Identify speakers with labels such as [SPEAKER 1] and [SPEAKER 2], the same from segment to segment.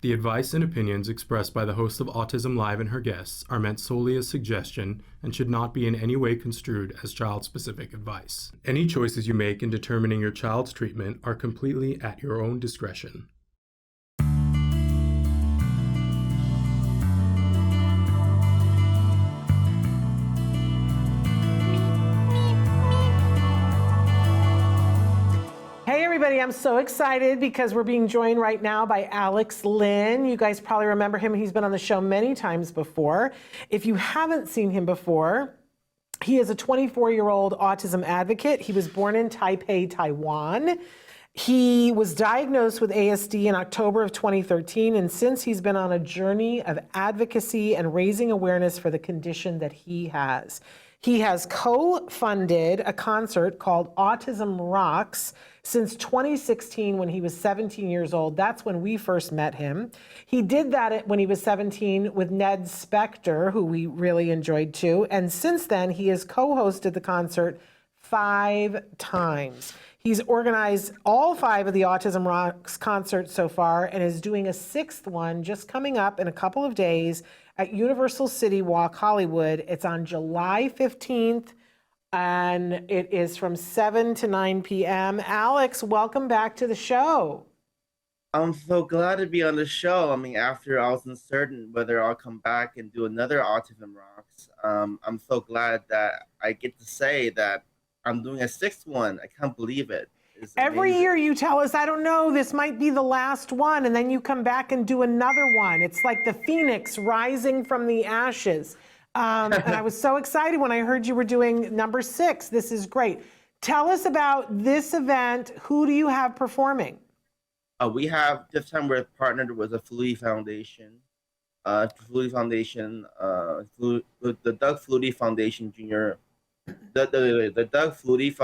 [SPEAKER 1] The advice and opinions expressed by the host of Autism Live and her guests are meant solely as suggestion and should not be in any way construed as child-specific advice. Any choices you make in determining your child's treatment are completely at your own discretion.
[SPEAKER 2] Hey everybody, I'm so excited because we're being joined right now by Alex Lin. You guys probably remember him. He's been on the show many times before. If you haven't seen him before, he is a 24-year-old autism advocate. He was born in Taipei, Taiwan. He was diagnosed with ASD in October of 2013, and since he's been on a journey of advocacy and raising awareness for the condition that he has. He has co-funded a concert called Autism Rocks since 2016 when he was 17 years old. That's when we first met him. He did that when he was 17 with Ned Spector, who we really enjoyed too. And since then, he has co-hosted the concert 5 times. He's organized all 5 of the Autism Rocks concerts so far and is doing a 6th one just coming up in a couple of days at Universal City Walk, Hollywood. It's on July 15th, and it is from 7 to 9 p.m. Alex, welcome back to the show.
[SPEAKER 3] I'm so glad to be on the show. I mean, after I was uncertain whether I'll come back and do another Autism Rocks, I'm so glad that I get to say that I'm doing a 6th one. I can't believe it.
[SPEAKER 2] Every year you tell us, I don't know, this might be the last one, and then you come back and do another one. It's like the phoenix rising from the ashes. And I was so excited when I heard you were doing number 6. This is great. Tell us about this event. Who do you have performing?
[SPEAKER 3] We have, this time we're partnered with the Flutie Foundation. Flutie Foundation, the Doug Flutie Foundation Jr. The Doug Flutie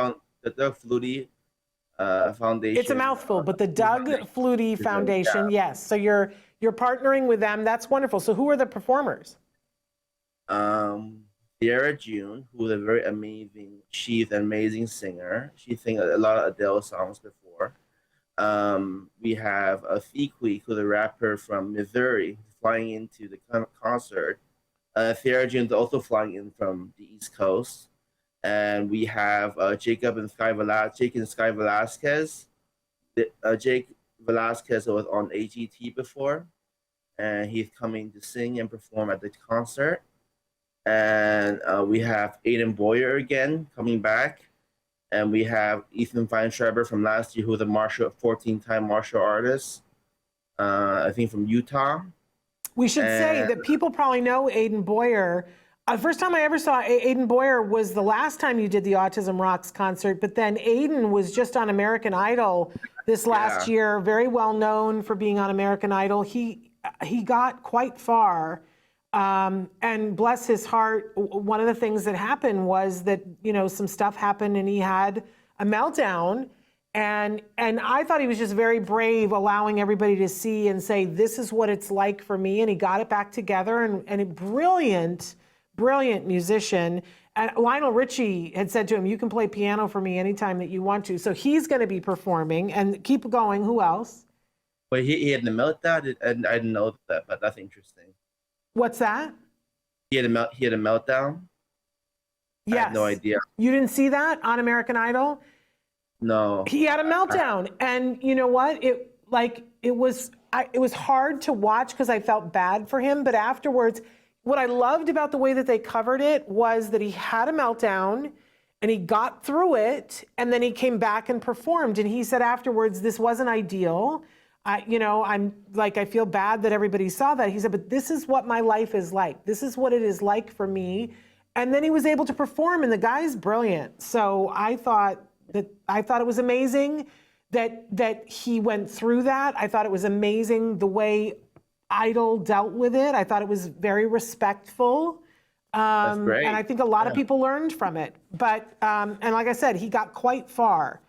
[SPEAKER 3] Foundation.
[SPEAKER 2] It's a mouthful, but the Doug Flutie Foundation,
[SPEAKER 3] yeah.
[SPEAKER 2] yes. So you're partnering with them. That's wonderful. So who are the performers?
[SPEAKER 3] Sierra June, who is a very amazing, she's an amazing singer. She sang a lot of Adele songs before. We have a Fiqui, who's a rapper from Missouri, flying into the concert. Sierra June's also flying in from the East Coast. And we have Jake and Sky Velasquez. Jake Velasquez was on AGT before, and he's coming to sing and perform at the concert. And we have Aiden Boyer again coming back. And we have Ethan Feinschreiber from last year, who was a 14-time martial artist, I think from Utah.
[SPEAKER 2] We should say that people probably know Aiden Boyer. The first time I ever saw Aiden Boyer was the last time you did the Autism Rocks concert, but then Aiden was just on American Idol this last year, very well known for being on American Idol. He got quite far, and bless his heart, one of the things that happened was that, you know, some stuff happened and he had a meltdown, and I thought he was just very brave, allowing everybody to see and say, this is what it's like for me, and he got it back together, and a brilliant musician. And Lionel Richie had said to him, you can play piano for me anytime that you want to. So he's going to be performing. And keep going. Who else?
[SPEAKER 3] Well, he had the meltdown, and I didn't know that, but that's interesting.
[SPEAKER 2] What's that?
[SPEAKER 3] He had a meltdown?
[SPEAKER 2] Yes.
[SPEAKER 3] I had no idea.
[SPEAKER 2] You didn't see that on American Idol?
[SPEAKER 3] No.
[SPEAKER 2] He had a meltdown. And you know what? It was hard to watch because I felt bad for him. But afterwards, what I loved about the way that they covered it was that he had a meltdown and he got through it, and then he came back and performed. And he said afterwards, this wasn't ideal. I feel bad that everybody saw that. He said, but this is what my life is like. This is what it is like for me. And then he was able to perform, and the guy's brilliant. So I thought it was amazing that he went through that. I thought it was amazing the way Idol dealt with it. I thought it was very respectful.
[SPEAKER 3] That's great.
[SPEAKER 2] And I think a lot of people learned from it. But, and like I said, he got quite far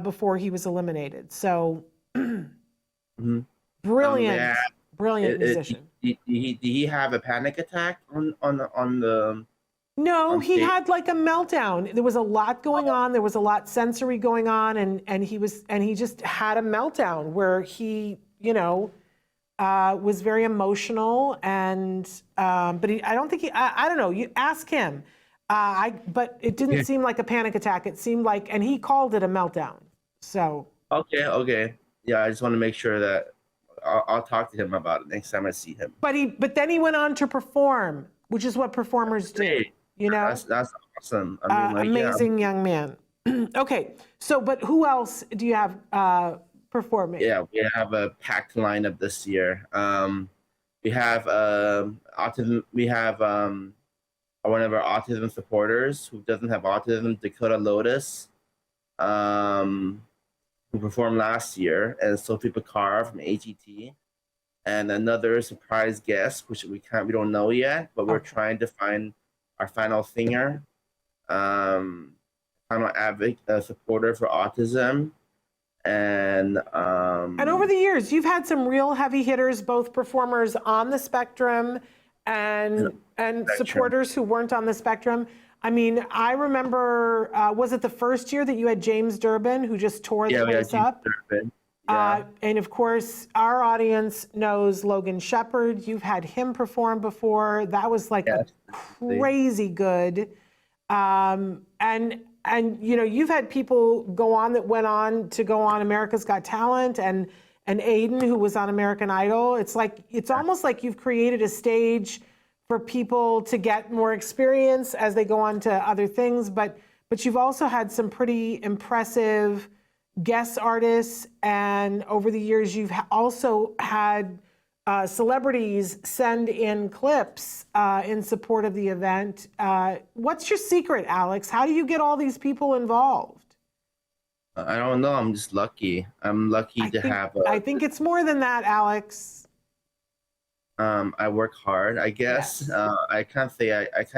[SPEAKER 2] before he was eliminated. So brilliant musician.
[SPEAKER 3] Did he have a panic attack on the?
[SPEAKER 2] No, he had like a meltdown. There was a lot going on. There was a lot sensory going on, and he just had a meltdown where he, was very emotional, and but I don't think I don't know. You ask him, but it didn't seem like a panic attack. It seemed like, and he called it a meltdown. So
[SPEAKER 3] Okay. Yeah, I just want to make sure that I'll talk to him about it next time I see him.
[SPEAKER 2] but then he went on to perform, which is what performers do.
[SPEAKER 3] Great.
[SPEAKER 2] You know,
[SPEAKER 3] That's awesome. I mean, like,
[SPEAKER 2] amazing young man. Okay, so but who else do you have performing?
[SPEAKER 3] Yeah, we have a packed lineup this year. We have autism. We have one of our autism supporters who doesn't have autism, Dakota Lotus, who performed last year, and Sophie Picard from AGT, and another surprise guest, which we don't know yet, but we're trying to find our final singer, final supporter for autism. And
[SPEAKER 2] over the years, you've had some real heavy hitters, both performers on the spectrum and supporters who weren't on the spectrum. I mean, I remember, was it the first year that you had James Durbin, who just tore the place up?
[SPEAKER 3] Yeah.
[SPEAKER 2] And of course, our audience knows Logan Shepard. You've had him perform before. That was like a crazy good. And you know, you've had people went on to go on America's Got Talent, and Aiden, who was on American Idol. It's almost like you've created a stage for people to get more experience as they go on to other things. But you've also had some pretty impressive guest artists, and over the years, you've also had celebrities send in clips in support of the event. What's your secret, Alex? How do you get all these people involved?
[SPEAKER 3] I don't know. I'm just lucky. I'm lucky
[SPEAKER 2] I think it's more than that, Alex.
[SPEAKER 3] I work hard, I guess. Yes. I can't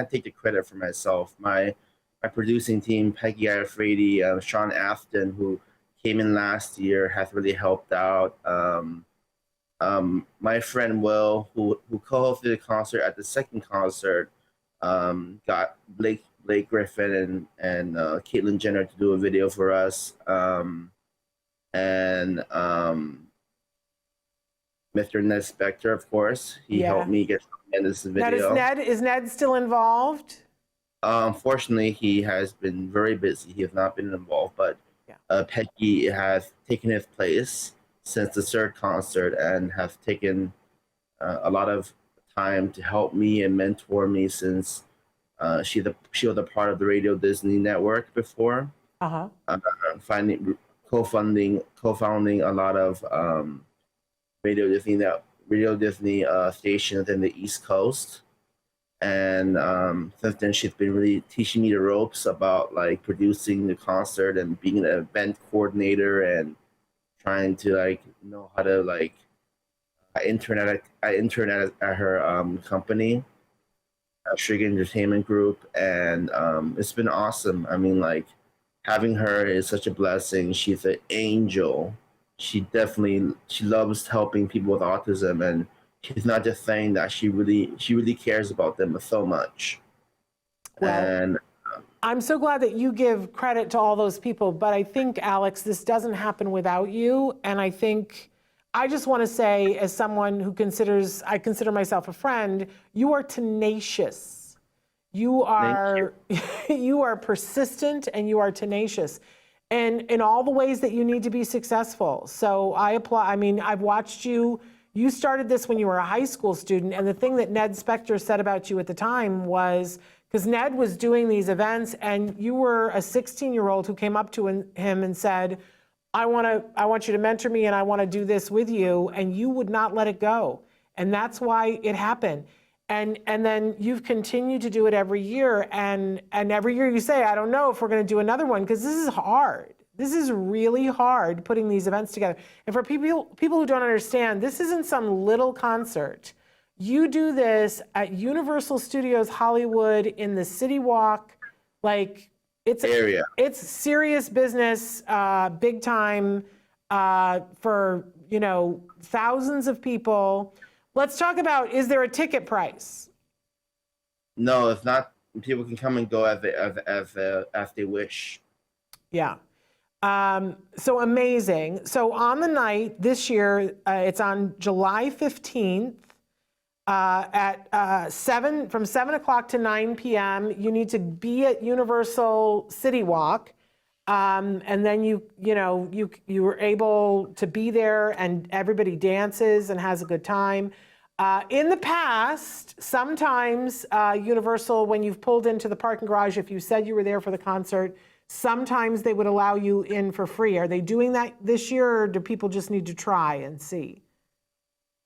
[SPEAKER 3] take the credit for myself. My producing team, Peggy Iafredi, Sean Afton, who came in last year, has really helped out. My friend Will, who co-hosted the concert at the second concert, got Blake Griffin and Caitlyn Jenner to do a video for us. Mr. Ned Spector, of course, he helped me get in this video.
[SPEAKER 2] Now, is Ned still involved?
[SPEAKER 3] Unfortunately, he has been very busy. He has not been involved, but Peggy has taken his place since the third concert and have taken a lot of time to help me and mentor me since she was a part of the Radio Disney network before. Co-founding a lot of Radio Disney stations in the East Coast, and since then she's been really teaching me the ropes about like producing the concert and being an event coordinator and trying to know how to I interned at her company, Sugar Entertainment Group, and it's been awesome. I mean, having her is such a blessing. She's an angel. She loves helping people with autism, and she's not just saying that. She really cares about them so much.
[SPEAKER 2] Well,
[SPEAKER 3] and
[SPEAKER 2] I'm so glad that you give credit to all those people, but I think, Alex, this doesn't happen without you. And I just want to say, as someone who I consider myself a friend, you are tenacious. You are persistent, and you are tenacious, and in all the ways that you need to be successful. So I applaud. I mean, I've watched you. You started this when you were a high school student, and the thing that Ned Spector said about you at the time was, because Ned was doing these events, and you were a 16-year-old who came up to him and said, I want you to mentor me, and I want to do this with you, and you would not let it go. And that's why it happened. And then you've continued to do it every year, and every year you say, I don't know if we're going to do another one, because this is hard. This is really hard, putting these events together. And for people who don't understand, this isn't some little concert. You do this at Universal Studios Hollywood in the City Walk, it's serious business, big time, for thousands of people. Let's talk about, is there a ticket price?
[SPEAKER 3] No, it's not. People can come and go as they wish.
[SPEAKER 2] Yeah. So amazing. So on the night this year, it's on July 15th at 7 o'clock to 9 p.m. You need to be at Universal City Walk. And then you were able to be there and everybody dances and has a good time. In the past, sometimes Universal, when you've pulled into the parking garage, if you said you were there for the concert, sometimes they would allow you in for free. Are they doing that this year, or do people just need to try and see?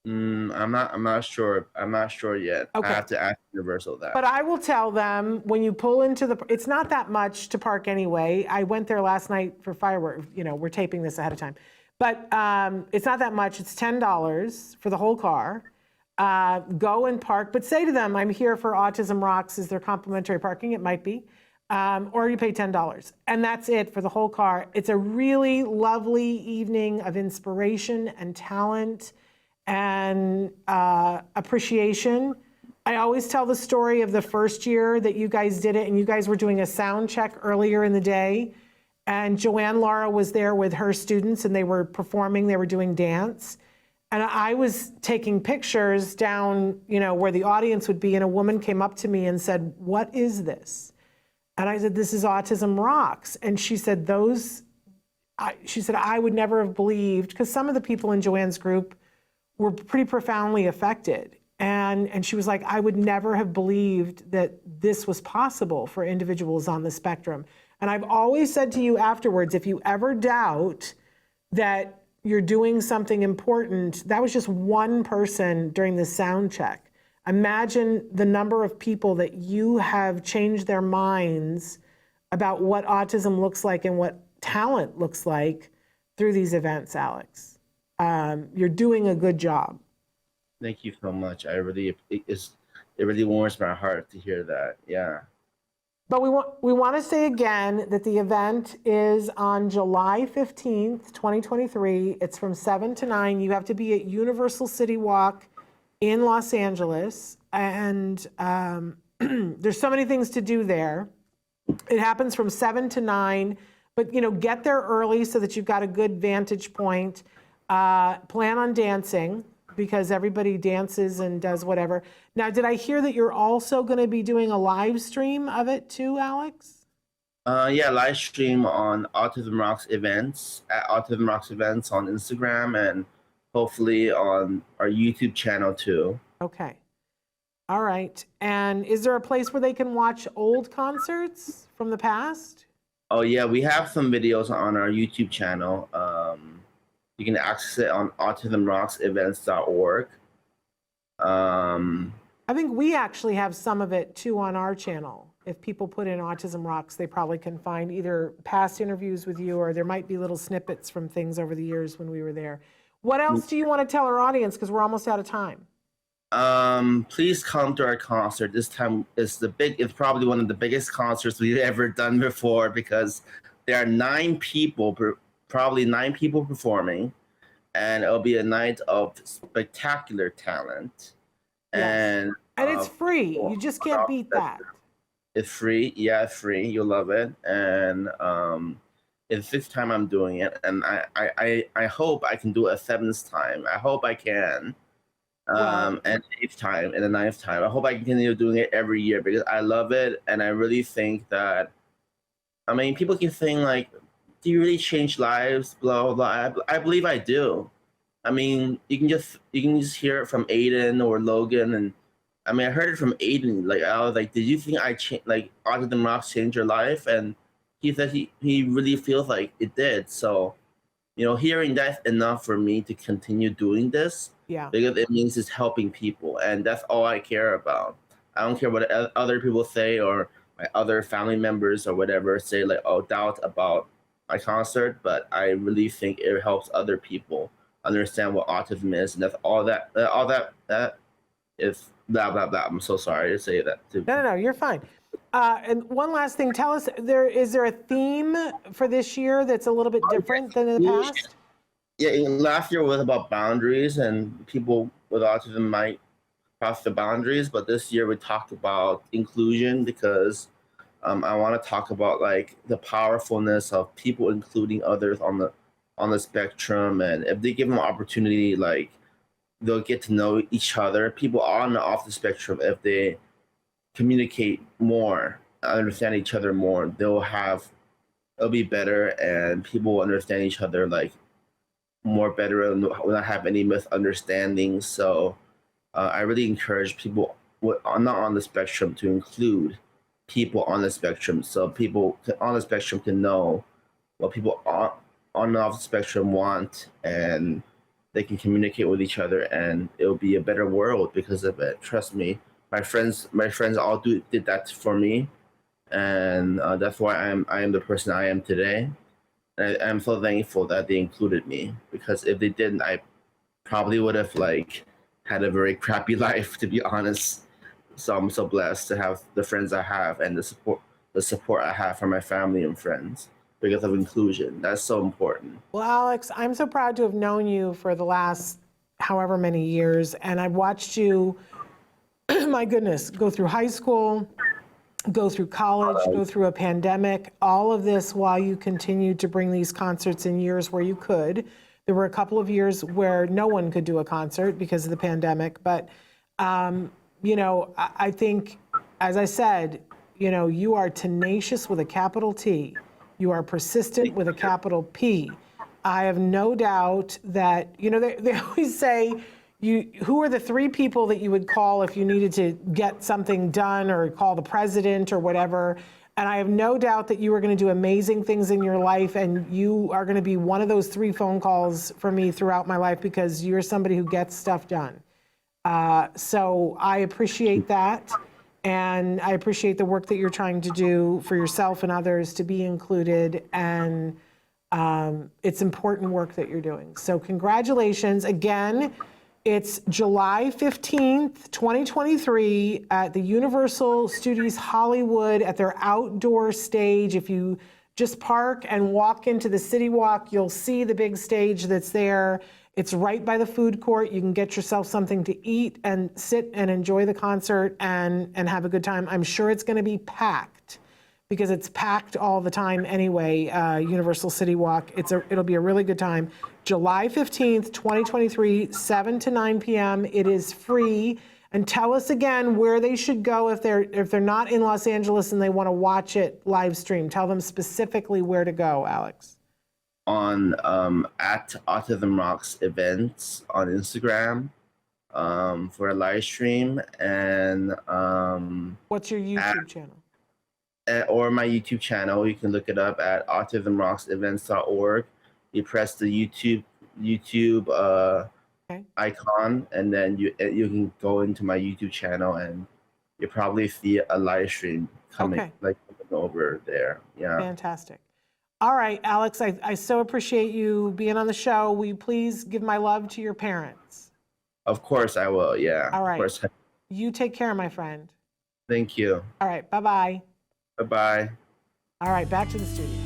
[SPEAKER 3] I'm not sure. I'm not sure yet.
[SPEAKER 2] Okay.
[SPEAKER 3] I have to ask Universal that.
[SPEAKER 2] But I will tell them when you pull into it's not that much to park anyway. I went there last night for fireworks. We're taping this ahead of time. But it's not that much. It's $10 for the whole car. Go and park, but say to them, I'm here for Autism Rocks. Is there complimentary parking? It might be. Or you pay $10. And that's it for the whole car. It's a really lovely evening of inspiration and talent and appreciation. I always tell the story of the first year that you guys did it, and you guys were doing a sound check earlier in the day, and Joanne Laura was there with her students, and they were performing, they were doing dance. And I was taking pictures down, where the audience would be, and a woman came up to me and said, "What is this?" And I said, "This is Autism Rocks." And she said, I would never have believed, because some of the people in Joanne's group were pretty profoundly affected. And she was like, I would never have believed that this was possible for individuals on the spectrum. And I've always said to you afterwards, if you ever doubt that you're doing something important, that was just one person during the sound check. Imagine the number of people that you have changed their minds about what autism looks like and what talent looks like through these events, Alex. You're doing a good job.
[SPEAKER 3] Thank you so much. It really warms my heart to hear that. Yeah.
[SPEAKER 2] But we want to say again that the event is on July 15th, 2023. It's from 7 to 9. You have to be at Universal City Walk in Los Angeles. And there's so many things to do there. It happens from 7 to 9. But, get there early so that you've got a good vantage point. Plan on dancing, because everybody dances and does whatever. Now, did I hear that you're also going to be doing a live stream of it too, Alex?
[SPEAKER 3] Yeah, live stream on Autism Rocks events, at Autism Rocks events on Instagram, and hopefully on our YouTube channel too.
[SPEAKER 2] Okay. All right. And is there a place where they can watch old concerts from the past?
[SPEAKER 3] Oh yeah, we have some videos on our YouTube channel. You can access it on autismrocksevents.org.
[SPEAKER 2] I think we actually have some of it too on our channel. If people put in Autism Rocks, they probably can find either past interviews with you, or there might be little snippets from things over the years when we were there. What else do you want to tell our audience? Because we're almost out of time.
[SPEAKER 3] Please come to our concert. This time it's probably one of the biggest concerts we've ever done before, because there are 9 people, probably 9 people performing, and it'll be a night of spectacular talent.
[SPEAKER 2] Yes. And it's free. You just can't beat that.
[SPEAKER 3] It's free. Yeah, it's free. You'll love it. And it's the 6th time I'm doing it, and I hope I can do it a 7th time. I hope I can. And 8th time and the 9th time. I hope I can continue doing it every year, because I love it, and I really think that, people can think like, do you really change lives? Blah blah blah. I believe I do. You can just hear it from Aiden or Logan, and I heard it from Aiden. Like, I was like, did you think Autism Rocks changed your life? And he said he really feels like it did. So, hearing that's enough for me to continue doing this.
[SPEAKER 2] Yeah.
[SPEAKER 3] Because it means it's helping people, and that's all I care about. I don't care what other people say, or my other family members or whatever say, like, doubt about my concert, but I really think it helps other people understand what autism is, and that's all that is blah blah blah. I'm so sorry to say that too.
[SPEAKER 2] No, you're fine. And one last thing, tell us, is there a theme for this year that's a little bit different than in the past?
[SPEAKER 3] Yeah, last year was about boundaries, and people with autism might cross the boundaries, but this year we talked about inclusion, because I want to talk about like the powerfulness of people including others on the spectrum, and if they give them an opportunity, like they'll get to know each other. People on and off the spectrum, if they communicate more, understand each other more, it'll be better, and people will understand each other like more better and will not have any misunderstandings. So I really encourage people not on the spectrum to include people on the spectrum, so people on the spectrum can know what people on and off the spectrum want, and they can communicate with each other, and it'll be a better world because of it. Trust me, my friends all did that for me, and that's why I am the person I am today. I'm so thankful that they included me, because if they didn't, I probably would have like had a very crappy life, to be honest. So I'm so blessed to have the friends I have and the support I have from my family and friends because of inclusion. That's so important.
[SPEAKER 2] Well, Alex, I'm so proud to have known you for the last however many years, and I've watched you, my goodness, go through high school, go through college, go through a pandemic, all of this while you continued to bring these concerts in years where you could. There were a couple of years where no one could do a concert because of the pandemic, but you know, I think, as I said, you know, you are tenacious with a capital T. You are persistent with a capital P. I have no doubt that, you know, they always say, who are the three people that you would call if you needed to get something done or call the president or whatever? And I have no doubt that you are going to do amazing things in your life, and you are going to be one of those 3 phone calls for me throughout my life because you're somebody who gets stuff done. So I appreciate that, and I appreciate the work that you're trying to do for yourself and others to be included, and it's important work that you're doing. So congratulations. Again, it's July 15th, 2023 at the Universal Studios Hollywood at their outdoor stage. If you just park and walk into the City Walk, you'll see the big stage that's there. It's right by the food court. You can get yourself something to eat and sit and enjoy the concert and have a good time. I'm sure it's going to be packed because it's packed all the time anyway, Universal City Walk. It'll be a really good time. July 15th, 2023, 7 to 9 p.m. It is free. And tell us again where they should go if they're not in Los Angeles and they want to watch it live stream. Tell them specifically where to go, Alex.
[SPEAKER 3] On at Autism Rocks events on Instagram for a live stream, and
[SPEAKER 2] what's your YouTube channel?
[SPEAKER 3] Or my YouTube channel. You can look it up at autismrocksevents.org. You press the YouTube icon, and then you can go into my YouTube channel, and you probably see a live stream coming over there. Yeah.
[SPEAKER 2] Fantastic. All right, Alex, I so appreciate you being on the show. Will you please give my love to your parents?
[SPEAKER 3] Of course I will, yeah.
[SPEAKER 2] All right.
[SPEAKER 3] Of course.
[SPEAKER 2] You take care, my friend.
[SPEAKER 3] Thank you.
[SPEAKER 2] All right, bye-bye.
[SPEAKER 3] Bye-bye.
[SPEAKER 2] All right, back to the studio.